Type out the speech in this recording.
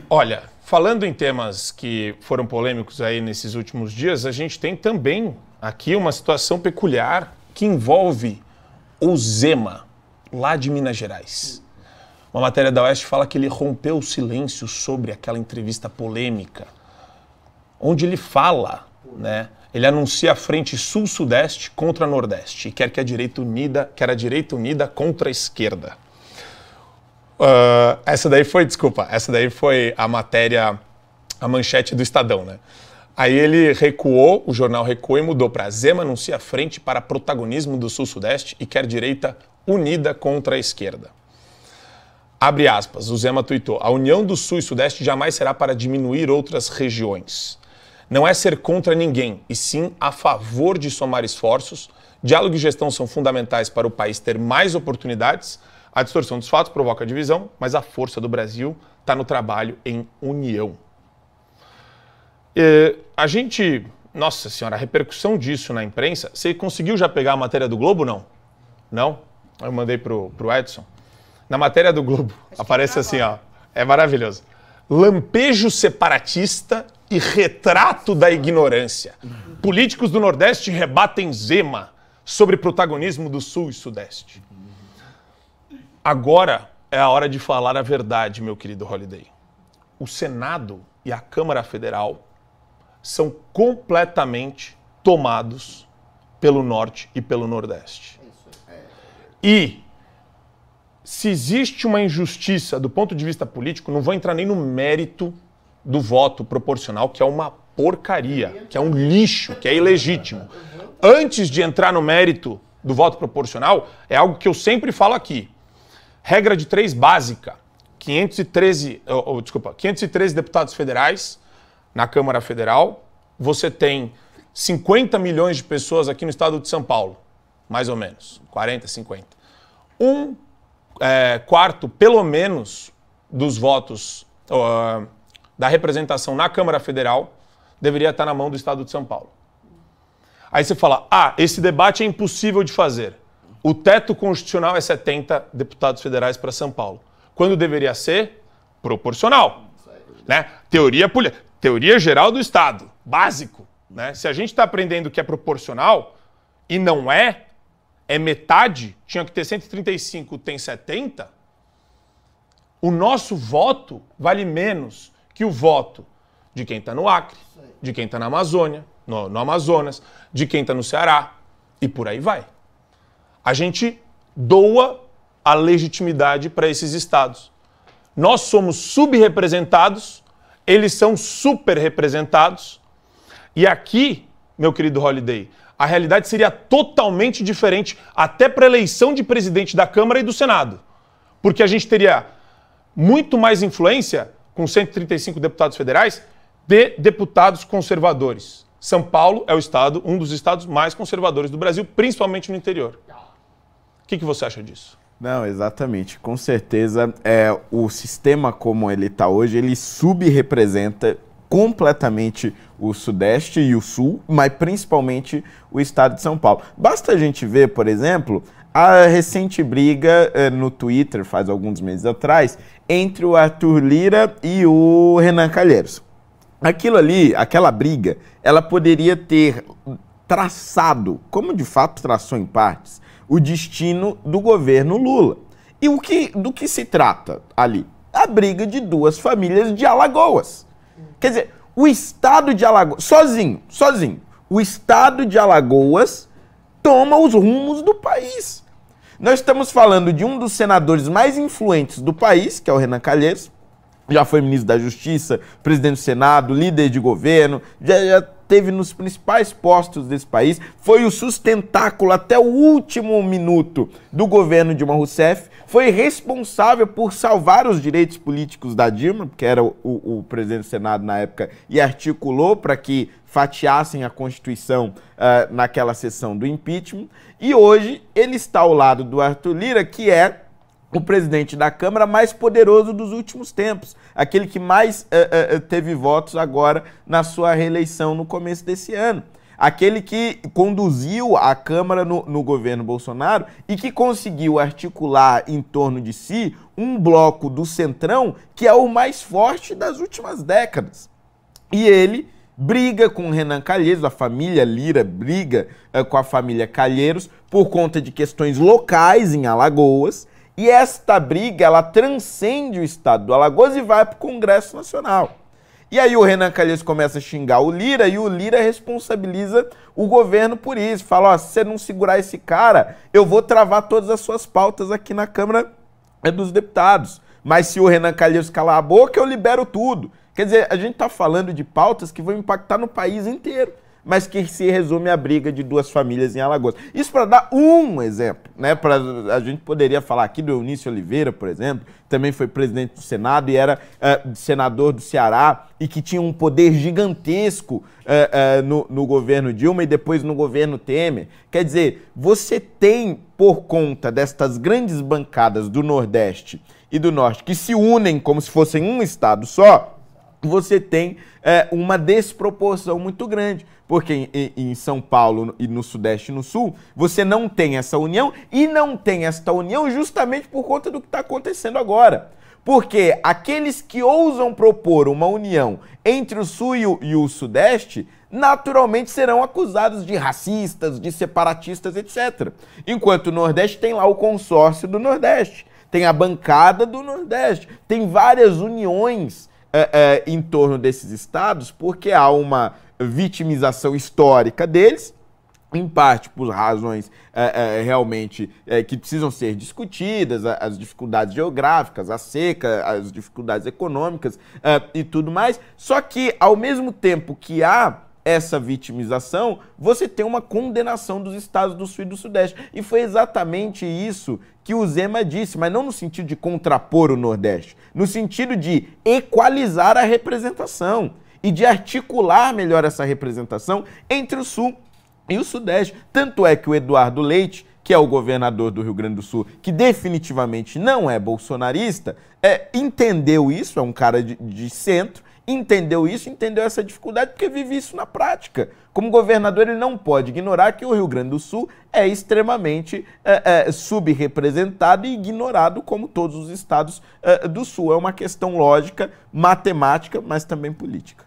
Olha, falando em temas que foram polêmicos aí nesses últimos dias, a gente tem também aqui uma situação peculiar que envolve o Zema, lá de Minas Gerais. Uma matéria da Oeste fala que ele rompeu o silêncio sobre aquela entrevista polêmica, onde ele fala, né? Ele anuncia a frente sul-sudeste contra nordeste e quer que a direita unida contra a esquerda. Essa daí foi a matéria, a manchete do Estadão, né? Aí ele recuou, o jornal recuou e mudou para Zema anuncia frente para protagonismo do sul-sudeste e quer direita unida contra a esquerda. Abre aspas, o Zema tuitou, a união do sul e sudeste jamais será para diminuir outras regiões. Não é ser contra ninguém, e sim a favor de somar esforços. Diálogo e gestão são fundamentais para o país ter mais oportunidades. A distorção dos fatos provoca divisão, mas a força do Brasil está no trabalho em união. A gente... Nossa senhora, a repercussão disso na imprensa... Você conseguiu já pegar a matéria do Globo, não? Não? Eu mandei pro Edson. Na matéria do Globo aparece assim, ó. É maravilhoso. Lampejo separatista e retrato da ignorância. Políticos do Nordeste rebatem Zema sobre protagonismo do Sul e Sudeste. Agora é a hora de falar a verdade, meu querido Holliday. O Senado e a Câmara Federal são completamente tomados pelo Norte e pelo Nordeste. E se existe uma injustiça do ponto de vista político, não vou entrar nem no mérito do voto proporcional, que é uma porcaria, que é um lixo, que é ilegítimo. Antes de entrar no mérito do voto proporcional, é algo que eu sempre falo aqui. Regra de 3 básica. 513 deputados federais na Câmara Federal. Você tem 50 milhões de pessoas aqui no estado de São Paulo, mais ou menos, 40, 50. Um quarto, pelo menos, dos votos da representação na Câmara Federal deveria estar na mão do estado de São Paulo. Aí você fala, esse debate é impossível de fazer. O teto constitucional é 70 deputados federais para São Paulo, quando deveria ser proporcional. Né? Teoria geral do Estado, básico. Né? Se a gente está aprendendo que é proporcional e não é metade, tinha que ter 135, tem 70, o nosso voto vale menos que o voto de quem está no Acre, de quem está na Amazônia, no Amazonas, de quem está no Ceará, e por aí vai. A gente doa a legitimidade para esses estados. Nós somos subrepresentados, eles são superrepresentados, e aqui, meu querido Holliday, a realidade seria totalmente diferente, até para a eleição de presidente da Câmara e do Senado. Porque a gente teria muito mais influência, com 135 deputados federais, de deputados conservadores. São Paulo é um dos estados mais conservadores do Brasil, principalmente no interior. O que você acha disso? Não, exatamente. Com certeza, o sistema como ele está hoje, ele subrepresenta completamente o Sudeste e o Sul, mas principalmente o estado de São Paulo. Basta a gente ver, por exemplo, a recente briga no Twitter, faz alguns meses atrás, entre o Arthur Lira e o Renan Calheiros. Aquilo ali, aquela briga, ela poderia ter traçado, como de fato traçou em partes, o destino do governo Lula. E do que se trata ali? A briga de 2 famílias de Alagoas. Quer dizer, o estado de Alagoas, sozinho, o estado de Alagoas toma os rumos do país. Nós estamos falando de um dos senadores mais influentes do país, que é o Renan Calheiros, já foi ministro da Justiça, presidente do Senado, líder de governo, já teve nos principais postos desse país, foi o sustentáculo até o último minuto do governo Dilma Rousseff, foi responsável por salvar os direitos políticos da Dilma, que era o presidente do Senado na época, e articulou para que fatiassem a Constituição naquela sessão do impeachment, e hoje ele está ao lado do Arthur Lira, que é o presidente da Câmara mais poderoso dos últimos tempos, aquele que mais teve votos agora na sua reeleição no começo desse ano. aquele que conduziu a Câmara no governo Bolsonaro e que conseguiu articular em torno de si um bloco do Centrão que é o mais forte das últimas décadas. E ele briga com Renan Calheiros, a família Lira briga com a família Calheiros por conta de questões locais em Alagoas, e esta briga ela transcende o estado do Alagoas e vai para o Congresso Nacional. E aí o Renan Calheiros começa a xingar o Lira e o Lira responsabiliza o governo por isso. Fala, ó, se você não segurar esse cara, eu vou travar todas as suas pautas aqui na Câmara dos Deputados. Mas se o Renan Calheiros calar a boca, eu libero tudo. Quer dizer, a gente está falando de pautas que vão impactar no país inteiro, mas que se resume à briga de duas famílias em Alagoas. Isso para dar um exemplo, né? A gente poderia falar aqui do Eunício Oliveira, por exemplo, também foi presidente do Senado e era senador do Ceará e que tinha um poder gigantesco no governo Dilma e depois no governo Temer. Quer dizer, você tem, por conta destas grandes bancadas do Nordeste e do Norte, que se unem como se fossem um estado só, você tem uma desproporção muito grande, porque em São Paulo e no Sudeste e no Sul, você não tem essa união e não tem esta união justamente por conta do que está acontecendo agora. Porque aqueles que ousam propor uma união entre o Sul e o Sudeste, naturalmente serão acusados de racistas, de separatistas, etc. Enquanto o Nordeste tem lá o consórcio do Nordeste, tem a bancada do Nordeste, tem várias uniões em torno desses estados, porque há uma vitimização histórica deles, em parte por razões realmente que precisam ser discutidas, as dificuldades geográficas, a seca, as dificuldades econômicas e tudo mais. Só que, ao mesmo tempo que há essa vitimização, você tem uma condenação dos estados do Sul e do Sudeste. E foi exatamente isso que o Zema disse, mas não no sentido de contrapor o Nordeste, no sentido de equalizar a representação e de articular melhor essa representação entre o Sul e o Sudeste. Tanto é que o Eduardo Leite, que é o governador do Rio Grande do Sul, que definitivamente não é bolsonarista, entendeu isso, é um cara de centro, entendeu isso, entendeu essa dificuldade, porque vive isso na prática. Como governador, ele não pode ignorar que o Rio Grande do Sul é extremamente subrepresentado e ignorado como todos os estados do Sul. É uma questão lógica, matemática, mas também política.